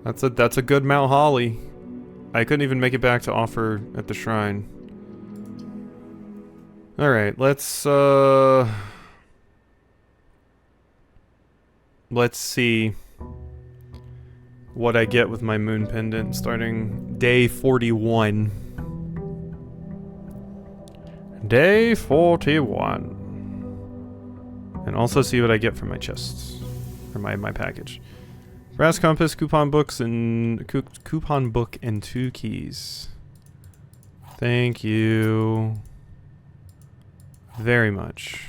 That's a good Mount Holly. I couldn't even make it back to offer at the shrine. Alright, let's see what I get with my moon pendant starting day 41. Day 41. And also see what I get from my chests. Or my package. Brass compass, coupon book, and 2 keys. Thank you very much.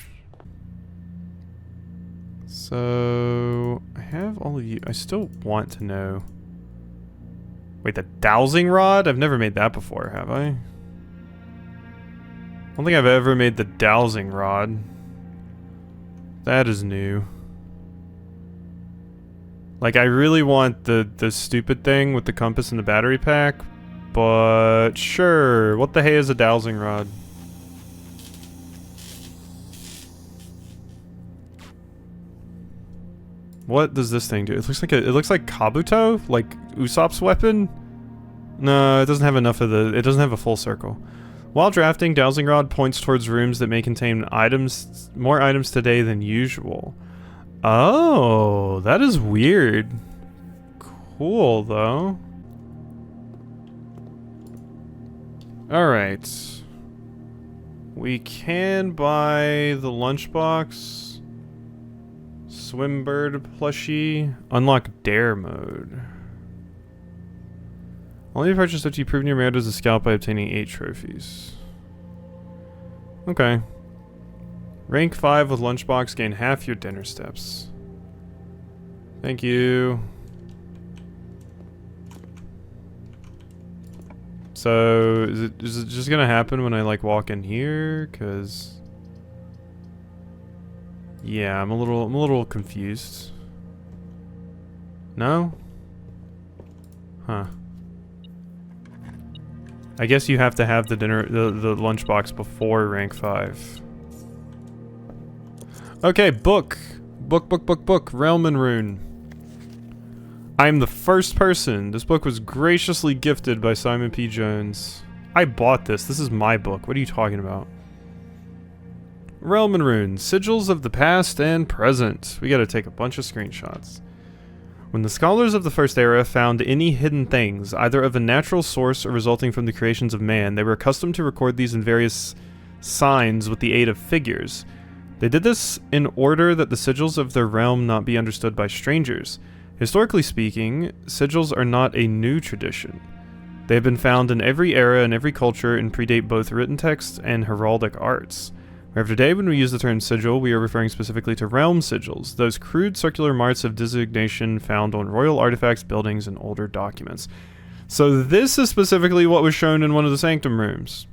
So I have all of you. I still want to know. Wait, the dowsing rod? I've never made that before, have I? I don't think I've ever made the dowsing rod. That is new. Like, I really want the stupid thing with the compass and the battery pack, but sure. What the hey is a dowsing rod? What does this thing do? It looks like Kabuto, like Usopp's weapon. No, it doesn't have enough of the. It doesn't have a full circle. While drafting, dowsing rod points towards rooms that may contain items, more items today than usual. Oh, that is weird. Cool though. All right. We can buy the lunchbox. Swimbird plushie. Unlock dare mode. Only purchase after you prove your merit as a scout by obtaining 8 trophies. Okay. Rank 5 with lunchbox, gain half your dinner steps. Thank you. So, is it just gonna happen when I like walk in here? 'Cause yeah, I'm a little confused. No? Huh. I guess you have to have the lunchbox before rank 5. Okay, book. Realm and Rune. I'm the first person. This book was graciously gifted by Simon P. Jones. I bought this. This is my book. What are you talking about? Realm and Rune. Sigils of the past and present. We gotta take a bunch of screenshots. When the scholars of the First Era found any hidden things, either of a natural source or resulting from the creations of man, they were accustomed to record these in various signs with the aid of figures. They did this in order that the sigils of their realm not be understood by strangers. Historically speaking, sigils are not a new tradition. They have been found in every era and every culture and predate both written texts and heraldic arts. However, today when we use the term sigil, we are referring specifically to realm sigils, those crude circular marks of designation found on royal artifacts, buildings, and older documents. So this is specifically what was shown in one of the sanctum rooms.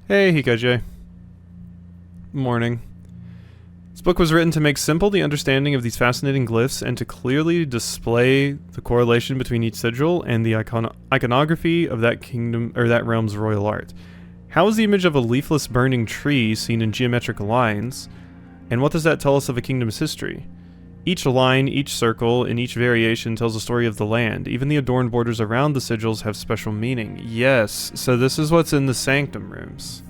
Hey, Hikaje. Morning. This book was written to make simple the understanding of these fascinating glyphs and to clearly display the correlation between each sigil and the iconography of that kingdom or that realm's royal art. How is the image of a leafless burning tree seen in geometric lines, and what does that tell us of a kingdom's history? Each line, each circle, and each variation tells a story of the land. Even the adorned borders around the sigils have special meaning. Yes, so this is what's in the sanctum rooms.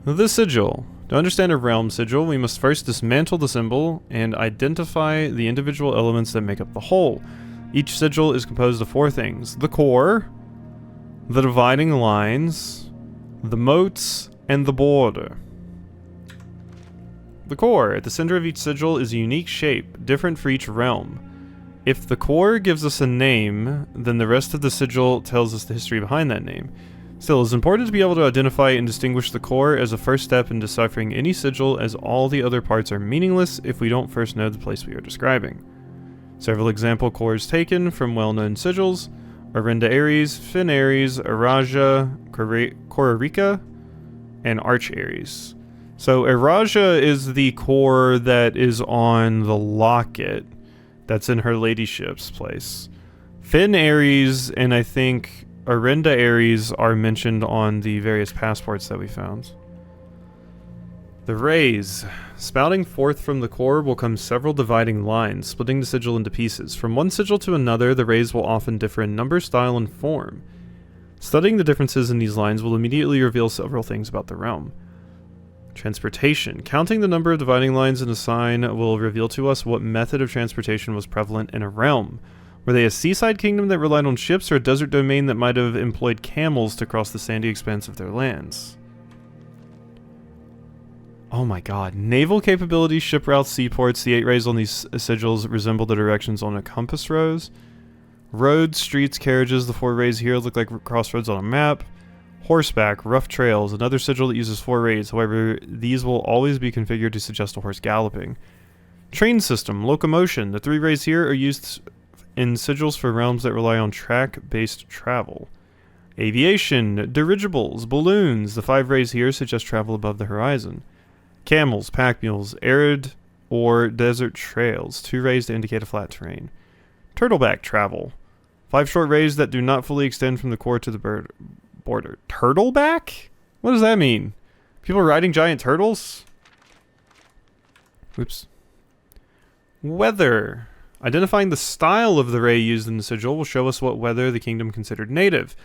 The sigil. To understand a realm sigil, we must first dismantle the symbol and identify the individual elements that make up the whole. Each sigil is composed of 4 things: the core, the dividing lines, the moats, and the border. The core. At the center of each sigil is a unique shape, different for each realm. If the core gives us a name, then the rest of the sigil tells us the history behind that name. Still, it's important to be able to identify and distinguish the core as a first step in deciphering any sigil, as all the other parts are meaningless if we don't first know the place we are describing. Several example cores taken from well-known sigils: Arinda Ares, Fin Ares, Araja, Korarika, and Arch Ares. So Araja is the core that is on the locket that's in her ladyship's place. Fin Ares and I think Arinda Ares are mentioned on the various passports that we found. The rays. Spouting forth from the core will come several dividing lines, splitting the sigil into pieces. From one sigil to another, the rays will often differ in number, style, and form. Studying the differences in these lines will immediately reveal several things about the realm. Transportation. Counting the number of dividing lines in a sign will reveal to us what method of transportation was prevalent in a realm. Were they a seaside kingdom that relied on ships, or a desert domain that might have employed camels to cross the sandy expanse of their lands? Oh my god. Naval capabilities, ship routes, seaports. The 8 rays on these sigils resemble the directions on a compass rose. Roads, streets, carriages. The 4 rays here look like crossroads on a map. Horseback, rough trails. Another sigil that uses 4 rays. However, these will always be configured to suggest a horse galloping. Train system, locomotion. The 3 rays here are used in sigils for realms that rely on track-based travel. Aviation, dirigibles, balloons. The 5 rays here suggest travel above the horizon. Camels, pack mules, arid or desert trails. 2 rays to indicate a flat terrain. Turtleback travel. 5 short rays that do not fully extend from the core to the border. Turtleback? What does that mean? People riding giant turtles? Oops. Weather. Identifying the style of the ray used in the sigil will show us what weather the kingdom considered native.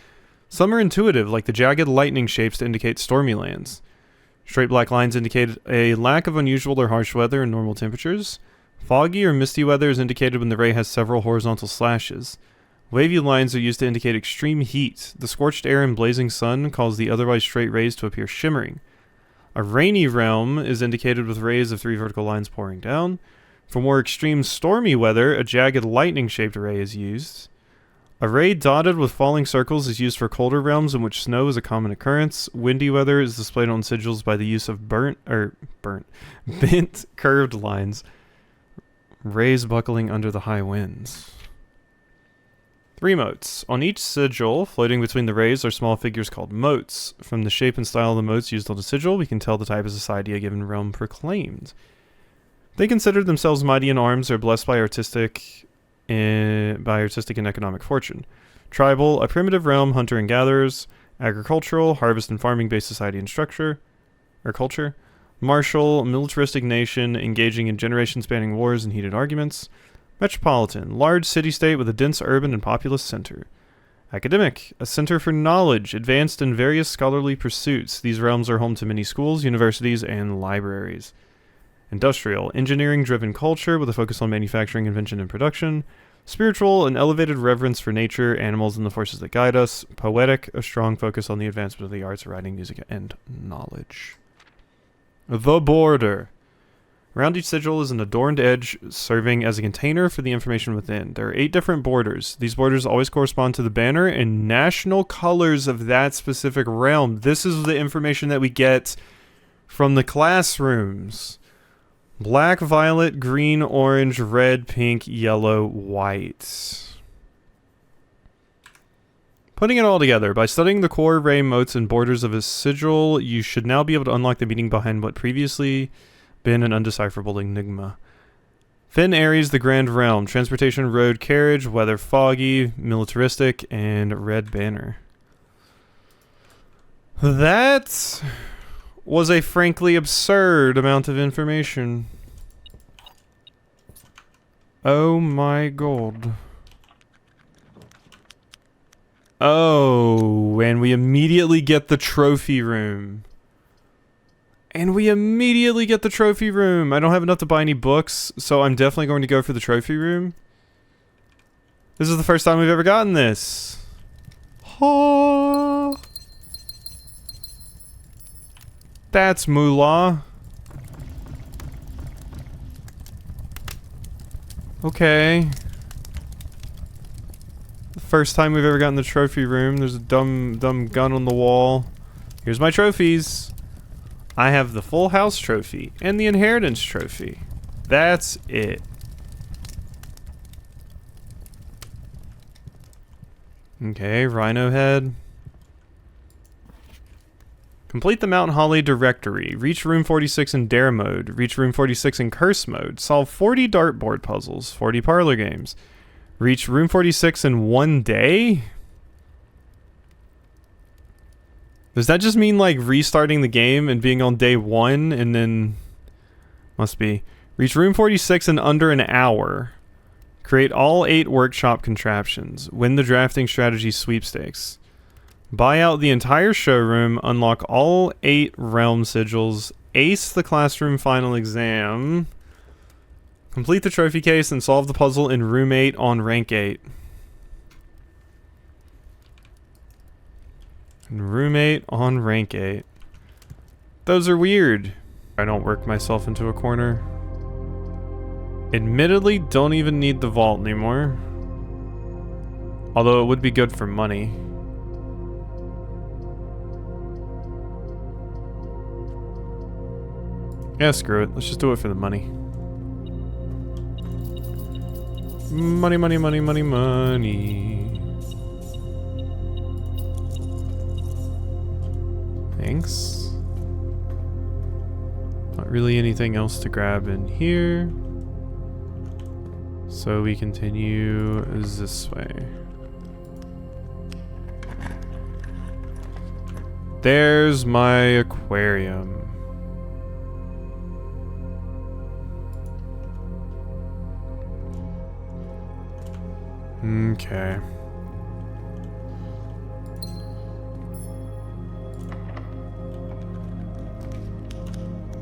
Some are intuitive, like the jagged lightning shapes to indicate stormy lands. Straight black lines indicate a lack of unusual or harsh weather and normal temperatures. Foggy or misty weather is indicated when the ray has several horizontal slashes. Wavy lines are used to indicate extreme heat. The scorched air and blazing sun cause the otherwise straight rays to appear shimmering. A rainy realm is indicated with rays of 3 vertical lines pouring down. For more extreme stormy weather, a jagged lightning-shaped ray is used. A ray dotted with falling circles is used for colder realms in which snow is a common occurrence. Windy weather is displayed on sigils by the use of bent curved lines. Rays buckling under the high winds. 3 motes. On each sigil, floating between the rays, are small figures called motes. From the shape and style of the motes used on the sigil, we can tell the type of society a given realm proclaimed. They consider themselves mighty in arms or blessed by artistic and economic fortune. Tribal, a primitive realm, hunter and gatherers. Agricultural, harvest and farming based society and structure or culture. Martial, militaristic nation engaging in generation-spanning wars and heated arguments. Metropolitan, large city-state with a dense urban and populous center. Academic, a center for knowledge, advanced in various scholarly pursuits. These realms are home to many schools, universities, and libraries. Industrial, engineering-driven culture with a focus on manufacturing, invention, and production. Spiritual, an elevated reverence for nature, animals, and the forces that guide us. Poetic, a strong focus on the advancement of the arts, writing, music, and knowledge. The border. Around each sigil is an adorned edge serving as a container for the information within. There are 8 different borders. These borders always correspond to the banner and national colors of that specific realm. This is the information that we get from the classrooms. Black, violet, green, orange, red, pink, yellow, white. Putting it all together, by studying the core, ray, motes, and borders of a sigil, you should now be able to unlock the meaning behind what previously been an undecipherable enigma. Finn Aries, the Grand Realm. Transportation, road, carriage, weather, foggy, militaristic, and red banner. That was a frankly absurd amount of information. Oh my god. Oh, and we immediately get the trophy room. I don't have enough to buy any books, so I'm definitely going to go for the trophy room. This is the first time we've ever gotten this. Oh. That's moolah. Okay. The first time we've ever gotten the trophy room. There's a dumb gun on the wall. Here's my trophies. I have the Full House trophy and the Inheritance trophy. That's it. Okay, Rhino Head. Complete the Mount Holly directory. Reach room 46 in Dare mode. Reach room 46 in Curse mode. Solve 40 dartboard puzzles. 40 parlor games. Reach room 46 in 1 day? Does that just mean like restarting the game and being on day 1 and then... Must be. Reach room 46 in under an hour. Create all 8 workshop contraptions. Win the drafting strategy sweepstakes. Buy out the entire showroom. Unlock all 8 realm sigils. Ace the classroom final exam. Complete the trophy case and solve the puzzle in room 8 on rank 8. Room 8 on rank 8. Those are weird. I don't work myself into a corner. Admittedly, don't even need the vault anymore. Although it would be good for money. Yeah, screw it. Let's just do it for the money. Money, money, money, money, money. Thanks. Not really anything else to grab in here. So we continue this way. There's my aquarium. Okay.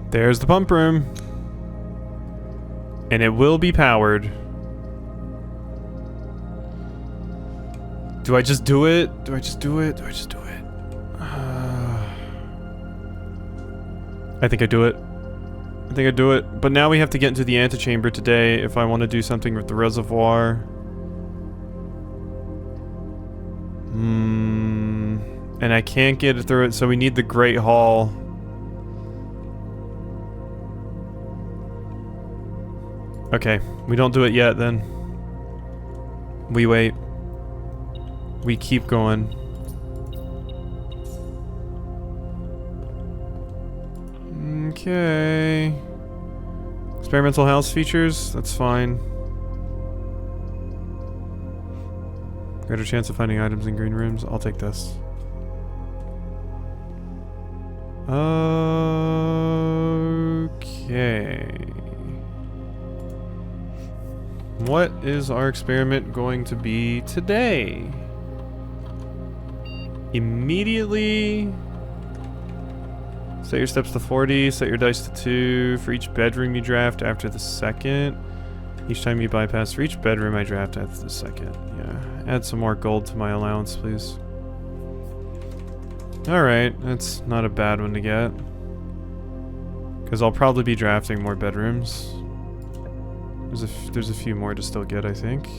There's the pump room. And it will be powered. Do I just do it? Do I just do it? Do I just do it? I think I do it. I think I do it. But now we have to get into the antechamber today if I want to do something with the reservoir. And I can't get it through it, so we need the Great Hall. Okay, we don't do it yet then. We wait. We keep going. Okay. Experimental house features, that's fine. Greater chance of finding items in green rooms. I'll take this. Okay. What is our experiment going to be today? Immediately set your steps to 40, set your dice to 2 for each bedroom you draft after the second. Each time you bypass for each bedroom I draft after the second. Yeah, add some more gold to my allowance, please. Alright, that's not a bad one to get. Because I'll probably be drafting more bedrooms. There's a few more to still get, I think.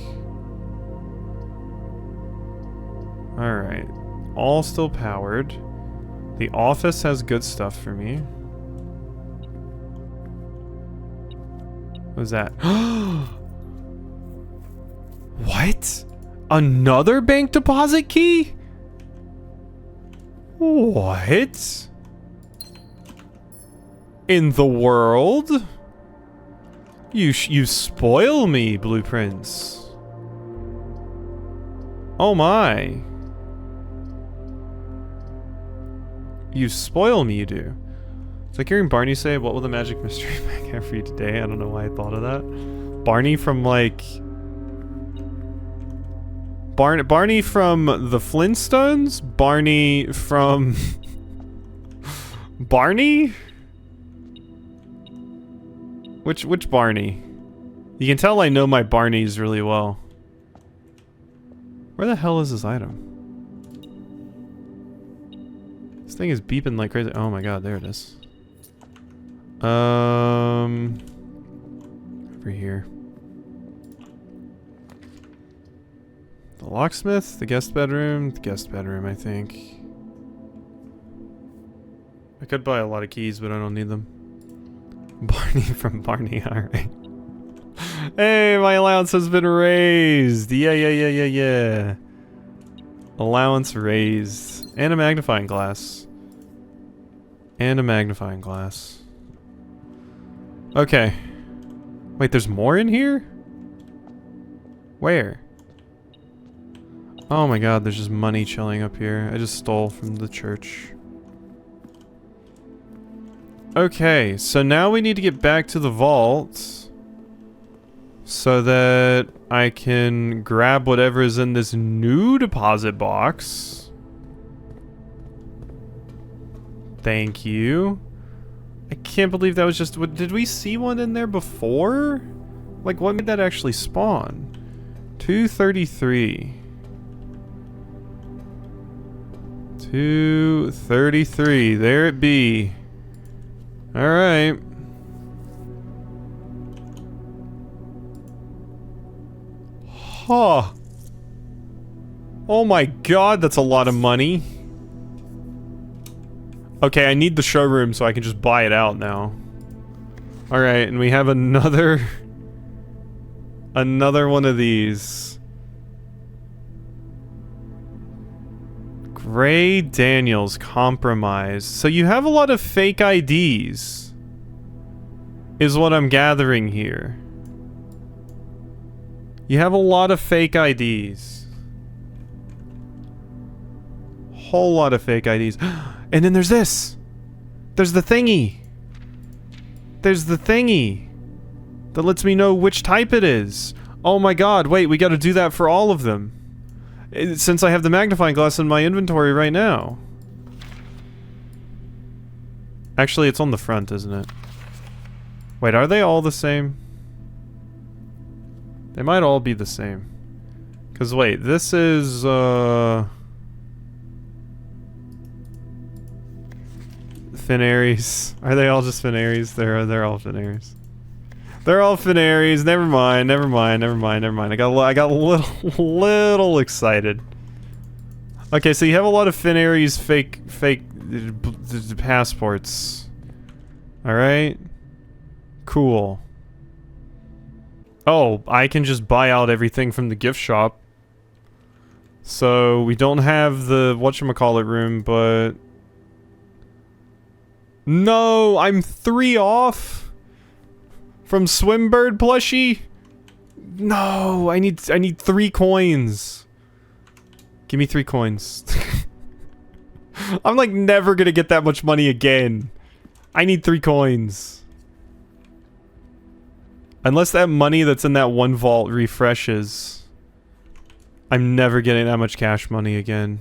Alright. All still powered. The office has good stuff for me. What was that? What? Another bank deposit key? What? In the world? You spoil me, Blueprints. Oh my. You spoil me, you do. It's like hearing Barney say, what will the magic mystery bag have for you today? I don't know why I thought of that. Barney from like... Barney from the Flintstones? Barney from... Barney? Which Barney? You can tell I know my Barneys really well. Where the hell is this item? This thing is beeping like crazy. Oh my god, there it is. Over here. The locksmith, the guest bedroom, I think. I could buy a lot of keys, but I don't need them. Barney from Barney, alright. Hey, my allowance has been raised! Yeah. Allowance raised. And a magnifying glass. Okay. Wait, there's more in here? Where? Oh my god, there's just money chilling up here. I just stole from the church. Okay, so now we need to get back to the vault so that I can grab whatever is in this new deposit box. Thank you. I can't believe that was just... Did we see one in there before? Like, what made that actually spawn? 233. 233. There it be. Alright. Huh. Oh my god, that's a lot of money. Okay, I need the showroom so I can just buy it out now. Alright, and we have another... another one of these. Gray Daniels compromised. So you have a lot of fake IDs. Is what I'm gathering here. You have a lot of fake IDs. Whole lot of fake IDs. And then there's this. There's the thingy. There's the thingy that lets me know which type it is. Oh my god, wait, we gotta do that for all of them. Since I have the magnifying glass in my inventory right now. Actually, it's on the front, isn't it? Wait, are they all the same? They might all be the same. Cause wait, this is, Finaries. Are they all just Finaries? They're all Finaries. They're all Finaries. Never mind. Never mind. Never mind. Never mind. I got a little excited. Okay, so you have a lot of Finaries fake passports. All right. Cool. Oh, I can just buy out everything from the gift shop. So we don't have the whatchamacallit room, but. No, I'm 3 off from Swimbird plushie. No, I need 3 coins. Give me 3 coins. I'm like never gonna get that much money again. I need 3 coins. Unless that money that's in that one vault refreshes, I'm never getting that much cash money again.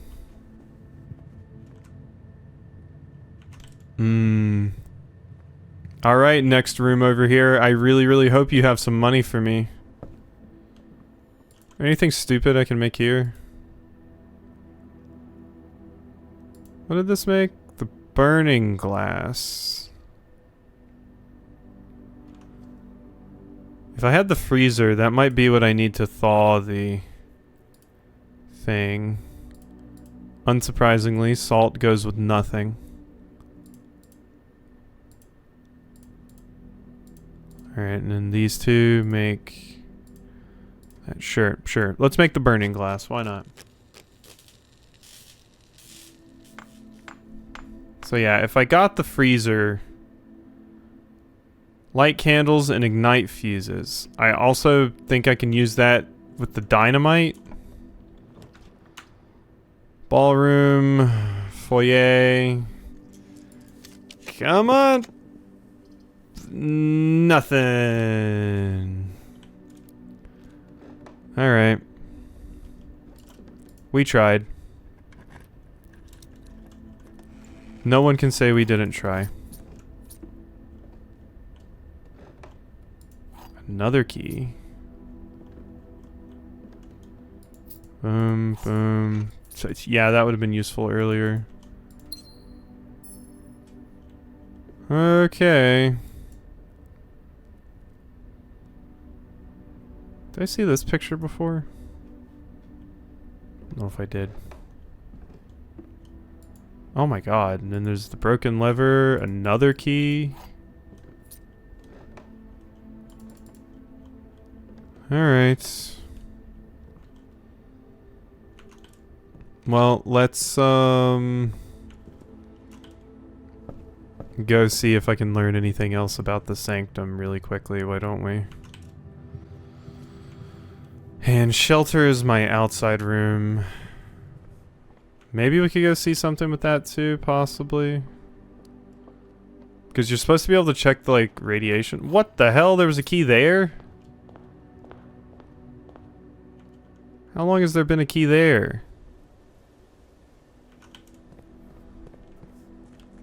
Alright, next room over here. I really hope you have some money for me. Anything stupid I can make here? What did this make? The burning glass. If I had the freezer, that might be what I need to thaw the thing. Unsurprisingly, salt goes with nothing. Alright, and then these two make... Sure. Let's make the burning glass. Why not? So yeah, if I got the freezer... Light candles and ignite fuses. I also think I can use that with the dynamite. Ballroom. Foyer. Come on! Nothing. Alright. We tried. No one can say we didn't try. Another key. Boom. So yeah, that would have been useful earlier. Okay. Did I see this picture before? I don't know if I did. Oh my god, and then there's the broken lever, another key. Alright. Well, let's go see if I can learn anything else about the sanctum really quickly, why don't we? And shelter is my outside room. Maybe we could go see something with that too, possibly. Because you're supposed to be able to check the, like, radiation. What the hell? There was a key there? How long has there been a key there?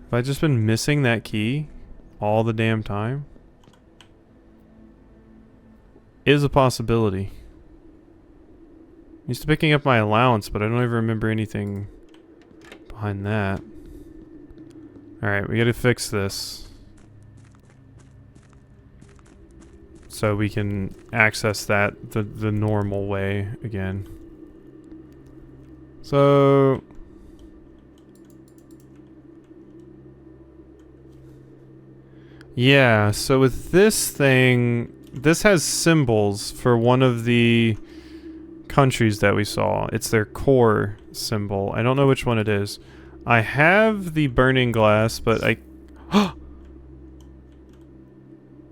Have I just been missing that key all the damn time? Is a possibility. Used to picking up my allowance, but I don't even remember anything behind that. Alright, we gotta fix this. So we can access that the normal way again. So... yeah, so with this thing, this has symbols for one of the countries that we saw. It's their core symbol. I don't know which one it is. I have the burning glass, but I...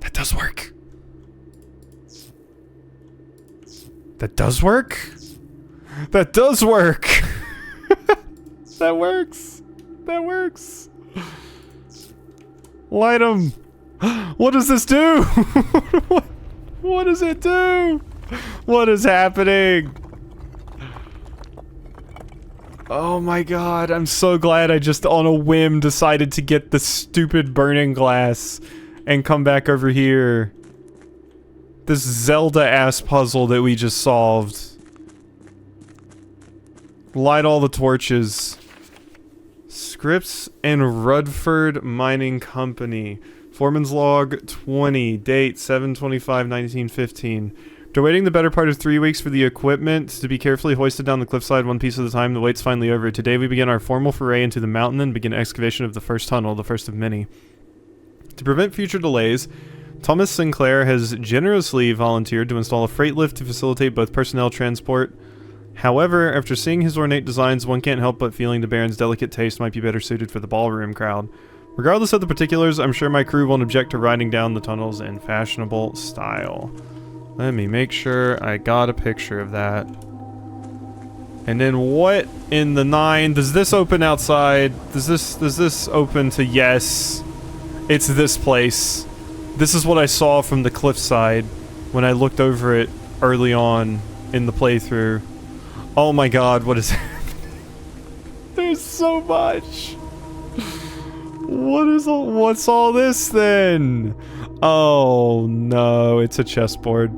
that does work! That does work? That does work! That works! That works! Light 'em! What does this do? What does it do? What is happening? Oh my god, I'm so glad I just on a whim decided to get the stupid burning glass and come back over here. This Zelda-ass puzzle that we just solved. Light all the torches. Scripps and Rudford Mining Company. Foreman's log 20. Date 7/25/1915. After waiting the better part of 3 weeks for the equipment to be carefully hoisted down the cliffside one piece at a time, the wait's finally over. Today we begin our formal foray into the mountain and begin excavation of the first tunnel, the first of many. To prevent future delays, Thomas Sinclair has generously volunteered to install a freight lift to facilitate both personnel transport. However, after seeing his ornate designs, one can't help but feeling the Baron's delicate taste might be better suited for the ballroom crowd. Regardless of the particulars, I'm sure my crew won't object to riding down the tunnels in fashionable style. Let me make sure I got a picture of that. And then what in the nine? Does this open outside? Does this open to yes? It's this place. This is what I saw from the cliffside when I looked over it early on in the playthrough. Oh my god, what is happening? There's so much. What's all this then? Oh no, it's a chessboard.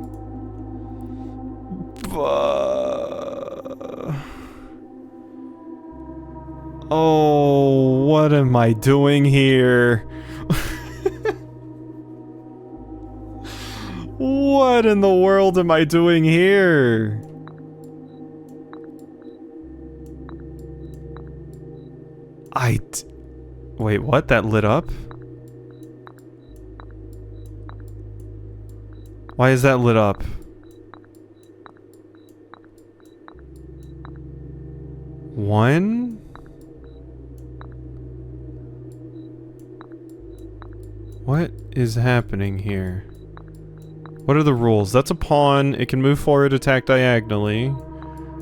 Oh, what am I doing here? What in the world am I doing here? Wait, what? That lit up? Why is that lit up? One? What is happening here? What are the rules? That's a pawn. It can move forward, attack diagonally.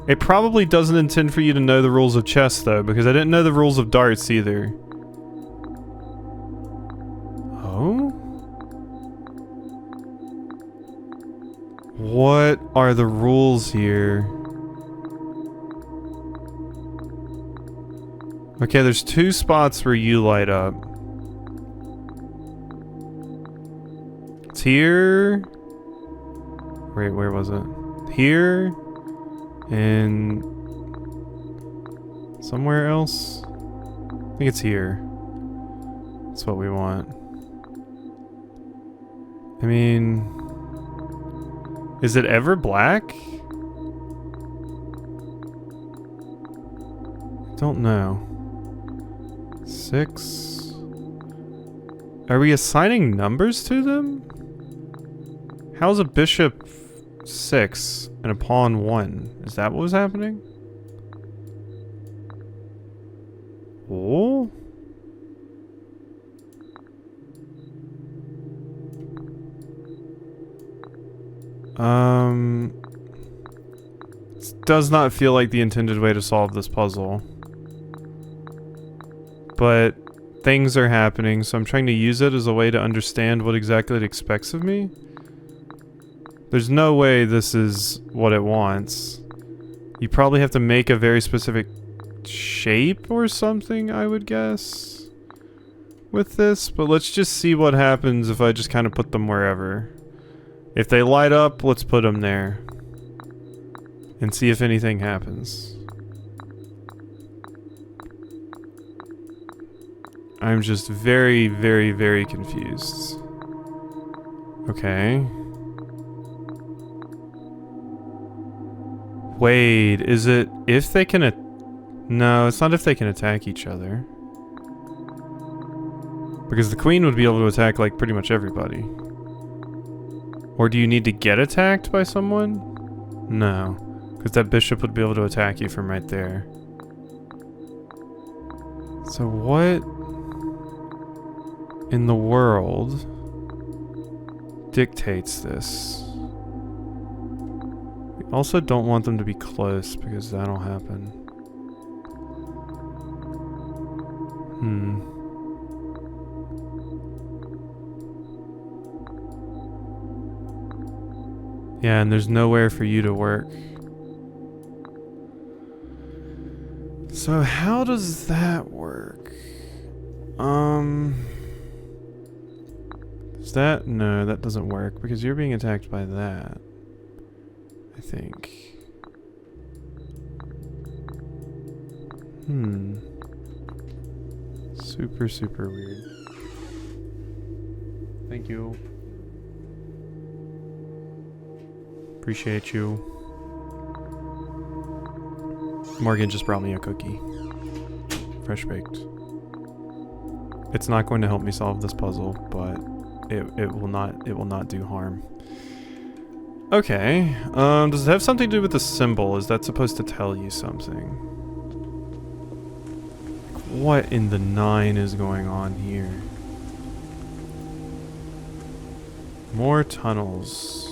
It probably doesn't intend for you to know the rules of chess, though, because I didn't know the rules of darts, either. Oh? What are the rules here? Okay, there's two spots where you light up. It's here. Wait, where was it? Here. And somewhere else? I think it's here. That's what we want. I mean, is it ever black? I don't know. 6. Are we assigning numbers to them? How's a bishop 6 and a pawn 1? Is that what was happening? Oh? This does not feel like the intended way to solve this puzzle. But things are happening, so I'm trying to use it as a way to understand what exactly it expects of me. There's no way this is what it wants. You probably have to make a very specific shape or something, I would guess, with this. But let's just see what happens if I just kind of put them wherever. If they light up, let's put them there. And see if anything happens. I'm just very, very, very confused. Okay. Wait, is it if they can no, it's not if they can attack each other. Because the queen would be able to attack, like, pretty much everybody. Or do you need to get attacked by someone? No. Because that bishop would be able to attack you from right there. So what in the world dictates this? We also don't want them to be close because that'll happen. Yeah, and there's nowhere for you to work. So how does that work? Is that... No, that doesn't work because you're being attacked by that. I think. Super, super weird. Thank you. Appreciate you. Morgan just brought me a cookie. Fresh baked. It's not going to help me solve this puzzle, but it will not do harm. Okay. Does it have something to do with the symbol? Is that supposed to tell you something? What in the nine is going on here? More tunnels.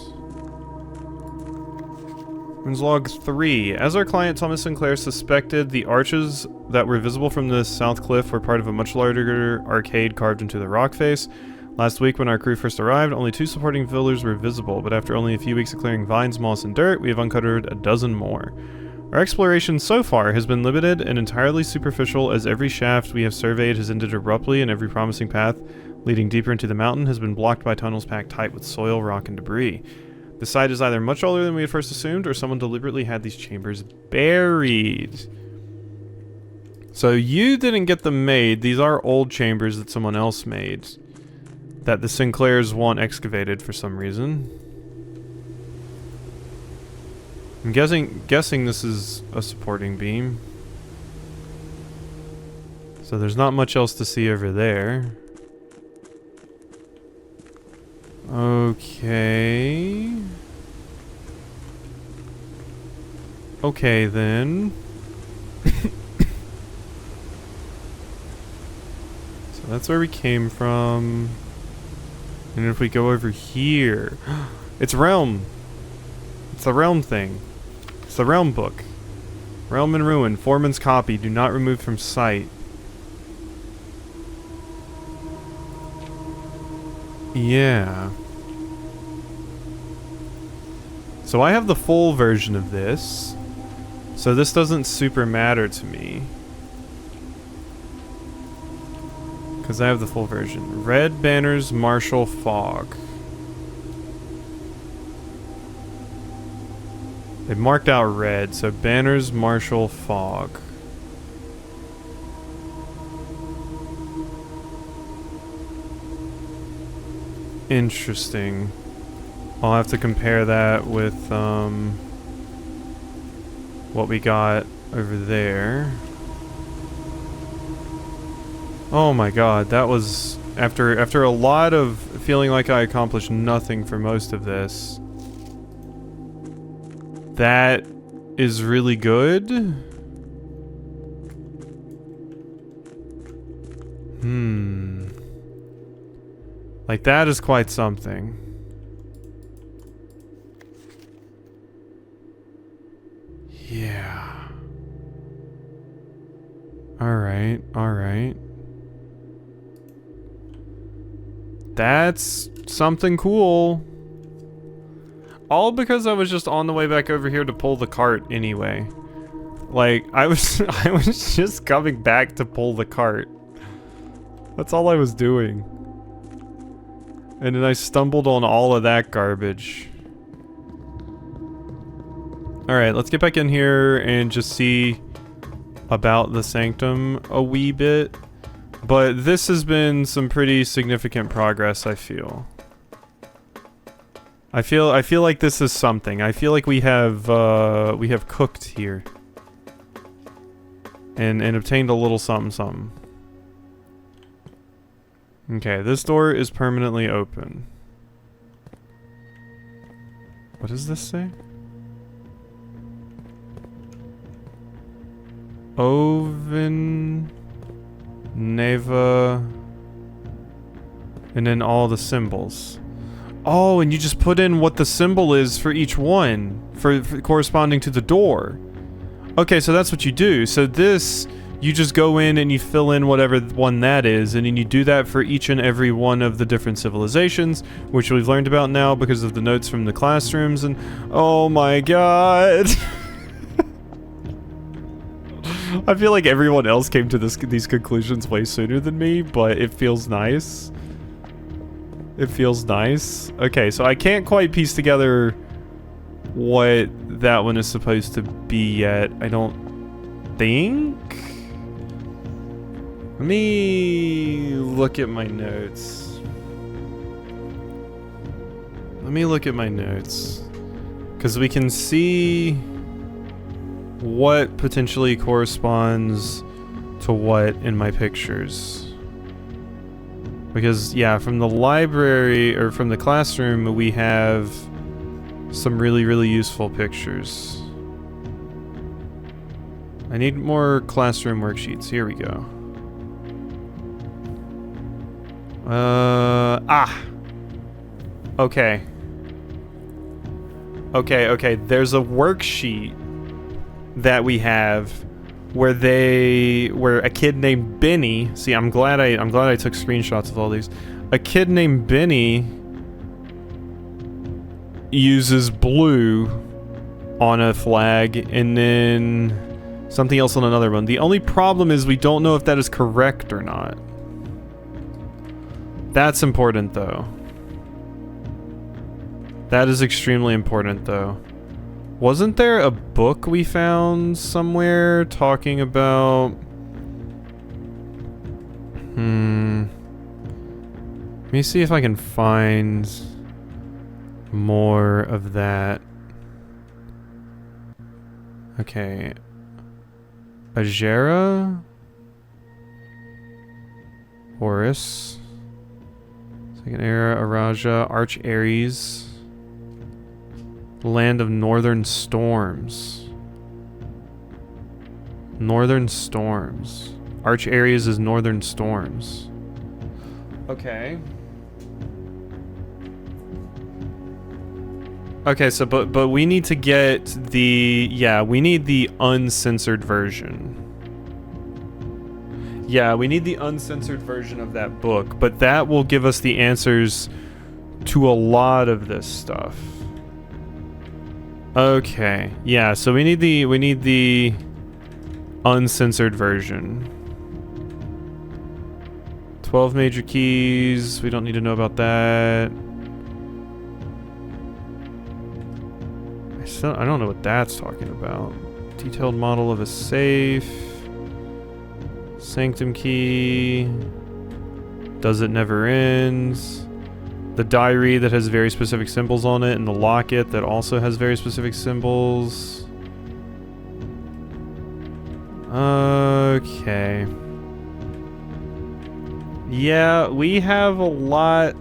Runes log 3. As our client Thomas Sinclair suspected, the arches that were visible from the south cliff were part of a much larger arcade carved into the rock face. Last week when our crew first arrived, only 2 supporting pillars were visible, but after only a few weeks of clearing vines, moss, and dirt, we have uncovered a dozen more. Our exploration so far has been limited and entirely superficial, as every shaft we have surveyed has ended abruptly and every promising path leading deeper into the mountain has been blocked by tunnels packed tight with soil, rock, and debris. The site is either much older than we had first assumed, or someone deliberately had these chambers buried. So you didn't get them made. These are old chambers that someone else made, that the Sinclairs want excavated for some reason. I'm guessing this is a supporting beam. So there's not much else to see over there. Okay. Okay then. So that's where we came from. And if we go over here, it's Realm. It's the Realm thing. It's the Realm book. Realm and Ruin. Foreman's copy. Do not remove from sight. Yeah. So I have the full version of this. So this doesn't super matter to me. Because I have the full version. Red banners, martial fog. They marked out red, so banners, martial fog. Interesting. I'll have to compare that with what we got over there. Oh my god, that was after a lot of feeling like I accomplished nothing for most of this. That is really good. Like, that is quite something. Yeah. Alright, alright. That's something cool. All because I was just on the way back over here to pull the cart anyway. Like, I was just coming back to pull the cart. That's all I was doing. And then I stumbled on all of that garbage. Alright, let's get back in here and just see about the sanctum a wee bit. But this has been some pretty significant progress, I feel. I feel like this is something. I feel like we have cooked here. And obtained a little something something. Okay, this door is permanently open. What does this say? Oven, Neva, and then all the symbols. Oh, and you just put in what the symbol is for each one, for corresponding to the door. Okay, so that's what you do. So this, you just go in and you fill in whatever one that is, and then you do that for each and every one of the different civilizations, which we've learned about now because of the notes from the classrooms, and oh my god. I feel like everyone else came to these conclusions way sooner than me, but it feels nice. It feels nice. Okay, so I can't quite piece together what that one is supposed to be yet. I don't think. Let me look at my notes. Let me look at my notes. Because we can see what potentially corresponds to what in my pictures. Because, yeah, from the library, or from the classroom, we have some really, really useful pictures. I need more classroom worksheets. Here we go. Okay. Okay, there's a worksheet that we have where a kid named Benny, see, I'm glad I took screenshots of all these. A kid named Benny uses blue on a flag and then something else on another one. The only problem is we don't know if that is correct or not. That's important though. That is extremely important though. Wasn't there a book we found somewhere talking about... Let me see if I can find more of that. Okay. Ajera? Horus. Second era, Araja, Arch Ares. Land of Northern Storms. Northern Storms. Arch Ares is Northern Storms. Okay. Okay, so but we need to get the we need the uncensored version. Yeah, we need the uncensored version of that book, but that will give us the answers to a lot of this stuff. Okay, yeah, so we need the uncensored version. 12 major keys, we don't need to know about that. I don't know what that's talking about. Detailed model of a safe. Sanctum key. Does it never ends? The diary that has very specific symbols on it, and the locket that also has very specific symbols. Okay. Yeah, we have a lot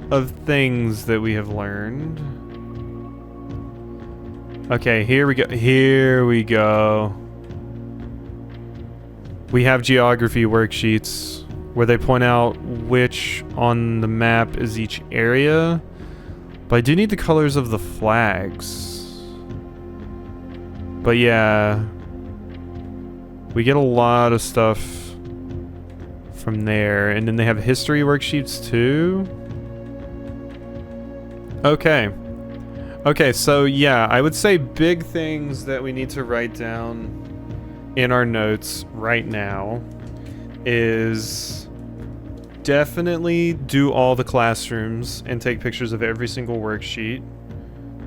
of things that we have learned. Okay, here we go. Here we go. We have geography worksheets where they point out which on the map is each area. But I do need the colors of the flags. But yeah, we get a lot of stuff from there. And then they have history worksheets too. Okay. Okay, so yeah, I would say big things that we need to write down in our notes right now is definitely do all the classrooms and take pictures of every single worksheet.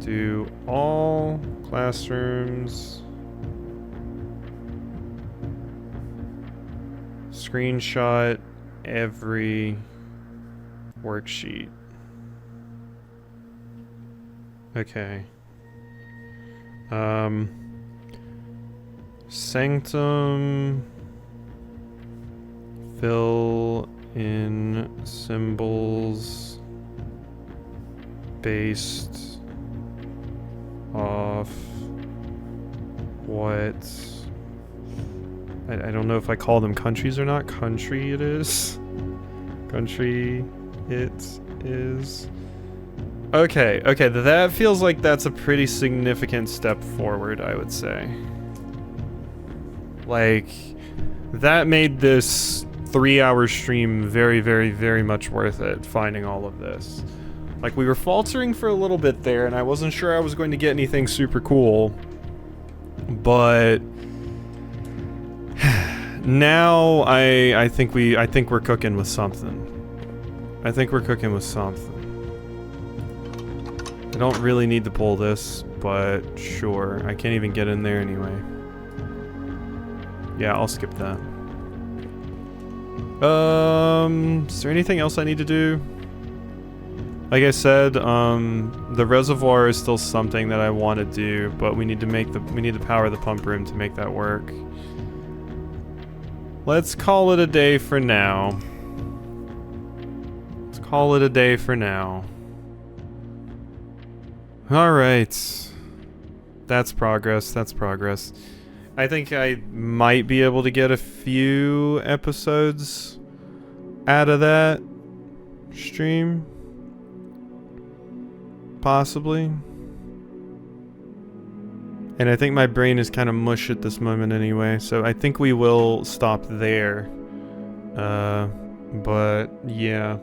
Do all classrooms. Screenshot every worksheet. Okay. Sanctum. Fill in symbols based off what I don't know if I call them countries or not. Country it is. Country it is. Okay, okay, that feels like that's a pretty significant step forward, I would say. Like, that made this 3-hour stream very, very, very much worth it, finding all of this. Like, we were faltering for a little bit there, and I wasn't sure I was going to get anything super cool. But now I think we're cooking with something. I think we're cooking with something. I don't really need to pull this, but sure. I can't even get in there anyway. Yeah, I'll skip that. Is there anything else I need to do? Like I said, the reservoir is still something that I want to do, but we need to power the pump room to make that work. Let's call it a day for now. Let's call it a day for now. Alright. That's progress, that's progress. I think I might be able to get a few episodes out of that stream. Possibly. And I think my brain is kind of mush at this moment anyway, so I think we will stop there. But yeah.